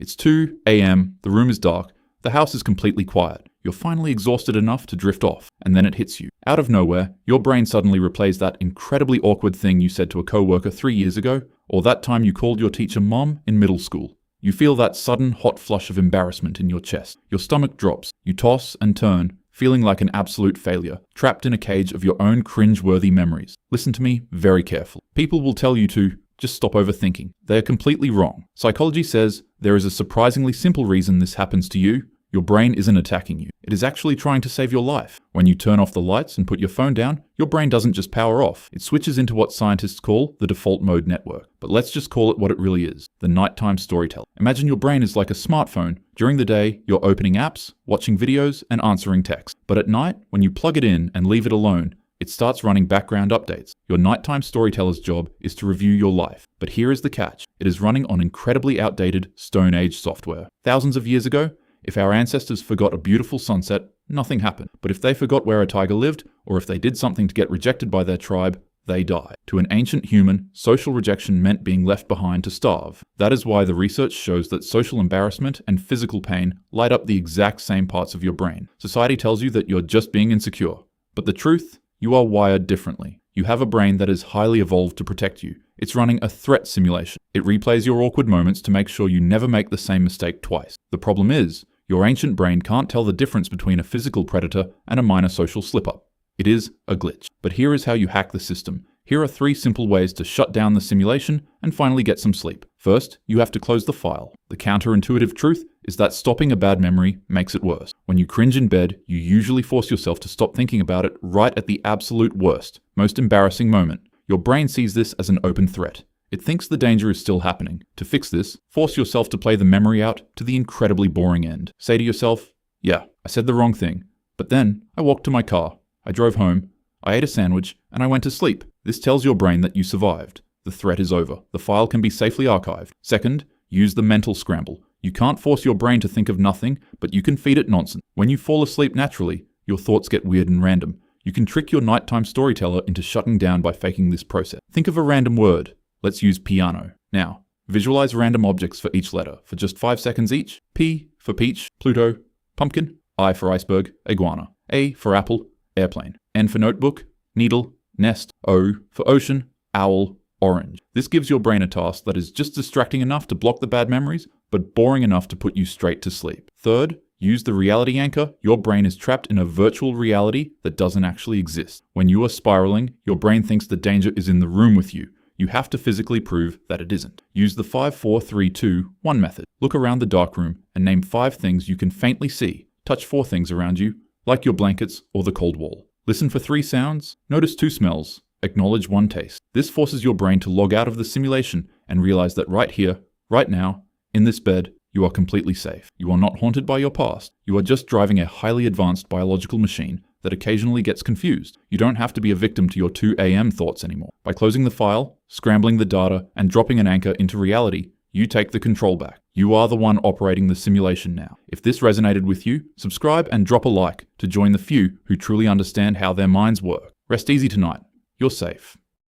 It's 2 a.m., the room is dark, the house is completely quiet. You're finally exhausted enough to drift off, and then it hits you. Out of nowhere, your brain suddenly replays that incredibly awkward thing you said to a coworker 3 years ago, or that time you called your teacher mom in middle school. You feel that sudden hot flush of embarrassment in your chest. Your stomach drops. You toss and turn, feeling like an absolute failure, trapped in a cage of your own cringe-worthy memories. Listen to me very carefully. People will tell you to just stop overthinking. They are completely wrong. Psychology says there is a surprisingly simple reason this happens to you. Your brain isn't attacking you. It is actually trying to save your life. When you turn off the lights and put your phone down, your brain doesn't just power off. It switches into what scientists call the default mode network. But let's just call it what it really is, the nighttime storyteller. Imagine your brain is like a smartphone. During the day, you're opening apps, watching videos, and answering texts. But at night, when you plug it in and leave it alone, it starts running background updates. Your nighttime storyteller's job is to review your life. But here is the catch. It is running on incredibly outdated Stone Age software. Thousands of years ago, if our ancestors forgot a beautiful sunset, nothing happened. But if they forgot where a tiger lived, or if they did something to get rejected by their tribe, they died. To an ancient human, social rejection meant being left behind to starve. That is why the research shows that social embarrassment and physical pain light up the exact same parts of your brain. Society tells you that you're just being insecure. But the truth? You are wired differently. You have a brain that is highly evolved to protect you. It's running a threat simulation. It replays your awkward moments to make sure you never make the same mistake twice. The problem is, your ancient brain can't tell the difference between a physical predator and a minor social slip-up. It is a glitch. But here is how you hack the system. Here are 3 simple ways to shut down the simulation and finally get some sleep. First, you have to close the file. The counterintuitive truth is that stopping a bad memory makes it worse. When you cringe in bed, you usually force yourself to stop thinking about it right at the absolute worst, most embarrassing moment. Your brain sees this as an open threat. It thinks the danger is still happening. To fix this, force yourself to play the memory out to the incredibly boring end. Say to yourself, yeah, I said the wrong thing. But then, I walked to my car, I drove home, I ate a sandwich, and I went to sleep. This tells your brain that you survived. The threat is over. The file can be safely archived. Second, use the mental scramble. You can't force your brain to think of nothing, but you can feed it nonsense. When you fall asleep naturally, your thoughts get weird and random. You can trick your nighttime storyteller into shutting down by faking this process. Think of a random word. Let's use piano. Now, visualize random objects for each letter for just 5 seconds each. P for peach, Pluto, pumpkin. I for iceberg, iguana. A for apple, airplane. N for notebook, needle, nest. O for ocean, owl, orange. This gives your brain a task that is just distracting enough to block the bad memories, but boring enough to put you straight to sleep. Third, use the reality anchor. Your brain is trapped in a virtual reality that doesn't actually exist. When you are spiraling, your brain thinks the danger is in the room with you. You have to physically prove that it isn't. Use the 5, 4, 3, 2, 1 method. Look around the dark room and name 5 things you can faintly see. Touch 4 things around you, like your blankets or the cold wall. Listen for 3 sounds. Notice 2 smells. Acknowledge 1 taste. This forces your brain to log out of the simulation and realize that right here, right now, in this bed, you are completely safe. You are not haunted by your past. You are just driving a highly advanced biological machine that occasionally gets confused. You don't have to be a victim to your 2 a.m. thoughts anymore. By closing the file, scrambling the data, and dropping an anchor into reality, you take the control back. You are the one operating the simulation now. If this resonated with you, subscribe and drop a like to join the few who truly understand how their minds work. Rest easy tonight. You're safe.